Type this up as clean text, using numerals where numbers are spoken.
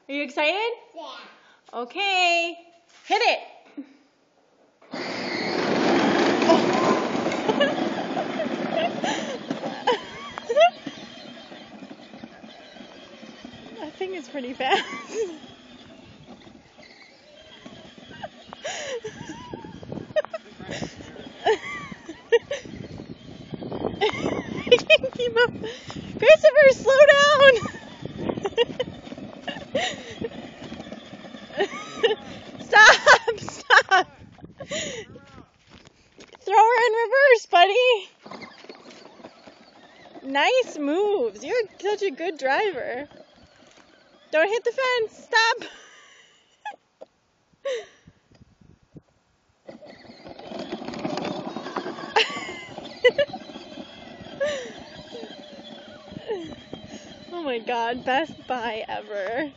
Are you excited? Yeah. Okay. Hit it. That thing is pretty fast. I can't keep up. Christopher, slow down. Stop. Throw her in reverse, buddy. Nice moves. You're such a good driver. Don't hit the fence. Stop. Oh my God, best buy ever.